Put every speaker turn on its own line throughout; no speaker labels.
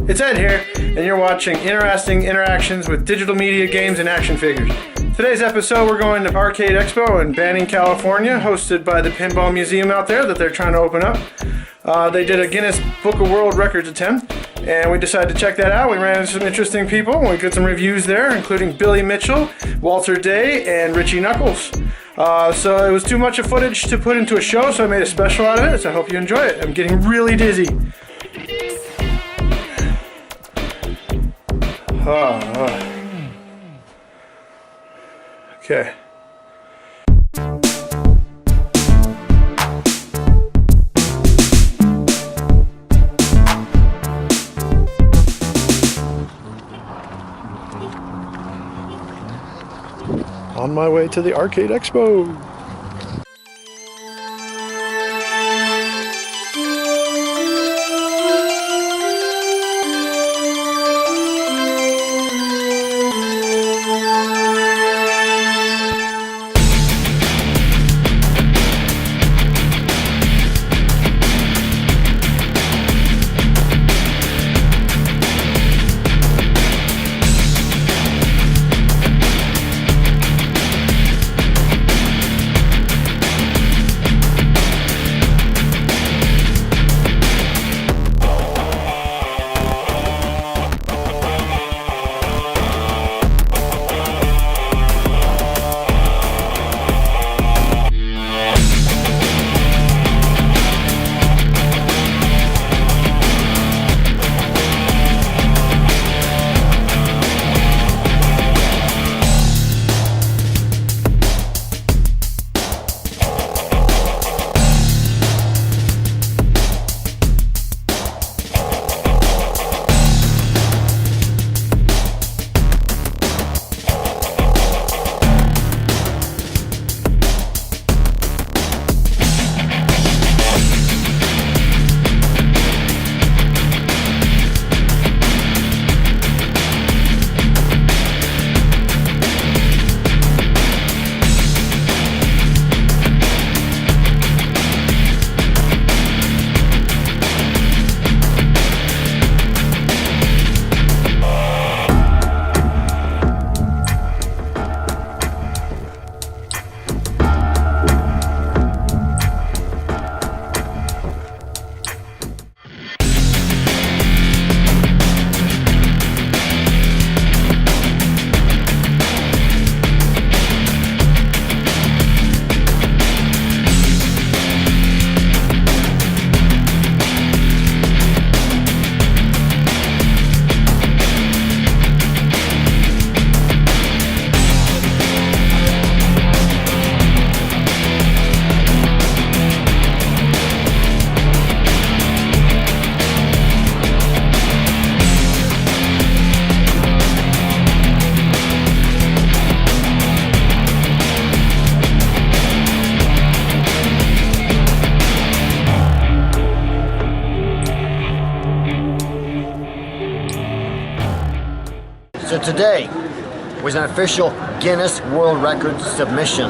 It's Ed here, and you're watching Interesting Interactions with Digital Media Games and Action Figures. Today's episode, we're going to Arcade Expo in Banning, California, hosted by the Pinball Museum out there that they're trying to open up. They did a Guinness Book of World Records attempt, and we decided to check that out. We ran into some interesting people, and we got some reviews there, including Billy Mitchell, Walter Day, and Richie Knucklez. So it was too much of footage to put into a show, so I made a special out of it, so I hope you enjoy it. I'm getting really dizzy. Okay. On my way to the Arcade Expo.
So today was an official Guinness World Records submission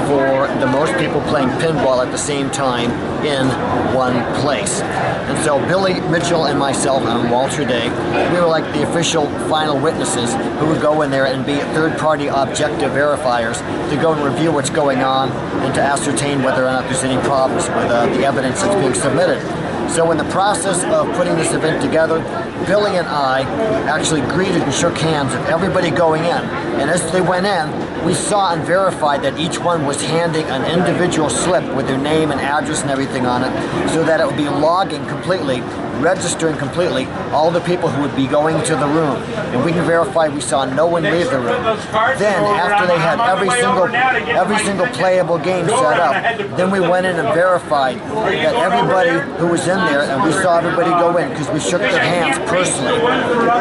for the most people playing pinball at the same time in one place. And so Billy Mitchell and myself and Walter Day, we were like the official final witnesses who would go in there and be third-party objective verifiers to go and review what's going on and to ascertain whether or not there's any problems with the evidence that's being submitted. So in the process of putting this event together, Billy and I actually greeted and shook hands with everybody going in. And as they went in, we saw and verified that each one was handing an individual slip with their name and address and everything on it, so that it would be logging completely, registering completely all the people who would be going to the room. And we can verify we saw no one leave the room. Then, after they had every single playable game set up, then we went in and verified that everybody who was in there, and we saw everybody go in because we shook their hands personally.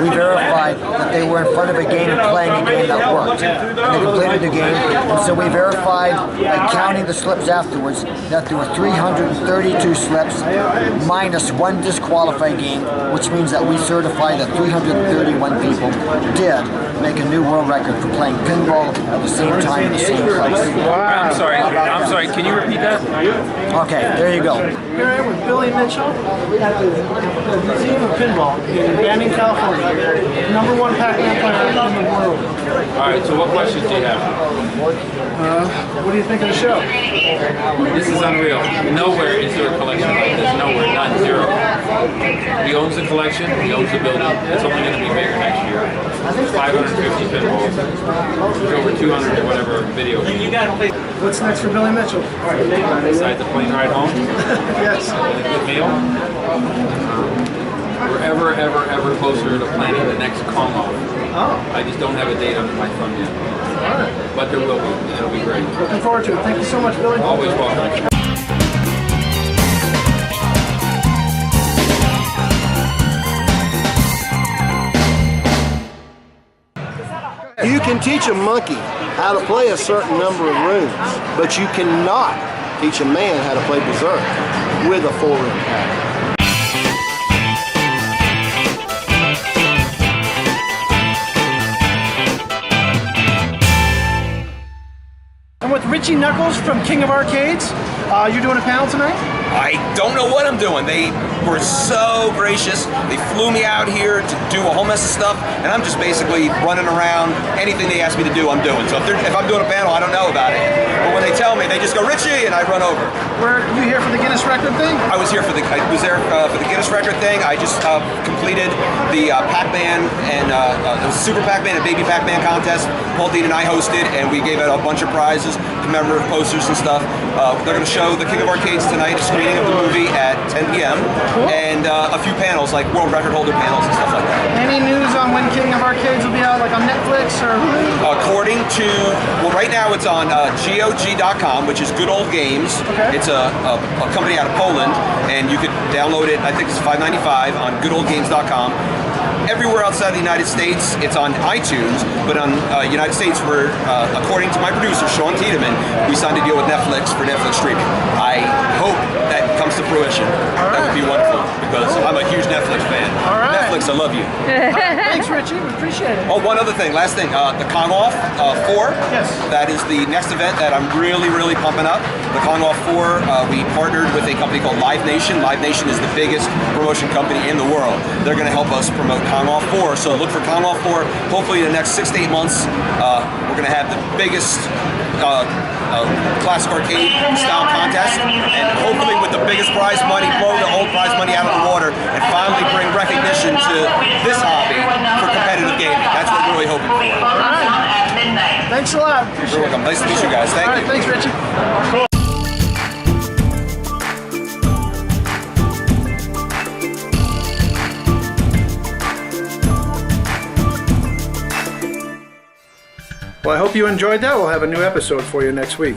We verified that they were in front of a game and playing a game that worked. And they completed entered the game. And so we verified by counting the slips afterwards that there were 332 slips minus one disqualified game, which means that we certify that 331 people did make a new world record for playing pinball at the same time in the same place.
Wow.
I'm sorry, can you repeat that?
Okay, there you go.
Here I am with Billy Mitchell at the Museum of Pinball in Banning, California. Number one Pac-Man player in the world.
Alright, so what questions do you have?
What do you think of the show?
This is unreal. Nowhere is there a collection like this. Nowhere, not zero. He owns the collection, he owns the building. It's only going to be bigger next year. 550 pinballs. There's over 200 or whatever video games.
What's next for Billy Mitchell?
Besides the plane ride home
Yes.
and a good meal, we're ever closer to planning the next Kong off.
Oh.
I just don't have a date under my thumb yet. But there will be. It'll be great.
Looking forward to it. Thank you so much, Billy.
Always welcome.
You can teach a monkey how to play a certain number of rooms, but you cannot teach a man how to play Berserk with a 4-room pattern.
I'm with Richie Knucklez from King of Arcades. You're doing a panel tonight?
I don't know what I'm doing. They were so gracious. They flew me out here to do a whole mess of stuff, and I'm just basically running around. Anything they ask me to do, I'm doing. So if I'm doing a panel, I don't know about it. But when they tell me, they just go, Richie, and I run over.
Were you here for the Guinness record thing?
I was there for the Guinness record thing. I just completed the Pac-Man and the Super Pac-Man and Baby Pac-Man contest. Paul Dean and I hosted, and we gave out a bunch of prizes, commemorative posters and stuff. They're going to show the King of Arcades tonight, a screening of the movie at 10 p.m.
Cool.
And a few panels, like world record holder panels and stuff like that.
Any news on when King of Arcades will be out, like on Netflix or Hulu?
According to, well, right now it's on GOG.com, which is Good Old Games.
Okay.
It's a company out of Poland, and you could download it. I think it's $5.95 on goodoldgames.com. Everywhere outside the United States, it's on iTunes, but on United States, we're, according to my producer, Sean Tiedemann, we signed a deal with Netflix for Netflix streaming. I hope that comes to fruition. That would be wonderful, because I'm a huge Netflix fan.
All right.
Netflix, I love you.
Thanks, Richie. We appreciate it.
Oh, one other thing, last thing, the Kong Off 4.
Yes.
That is the next event that I'm really pumping up. The Kong Off 4, we partnered with a company called Live Nation. Live Nation is the biggest promotion company in the world. They're going to help us promote Kong Off 4, so look for Kong Off 4. Hopefully in the next 6 to 8 months, we're going to have the biggest classic arcade style contest, and hopefully with the biggest prize money, blow the old prize money out of the water, and finally bring recognition to this hobby for competitive gaming. That's what we're really hoping for.
All right. Thanks a lot. Appreciate
You're welcome. Nice to meet you guys. Thank
All right,
you.
thanks, Richie. Cool. Well, I hope you enjoyed that. We'll have a new episode for you next week.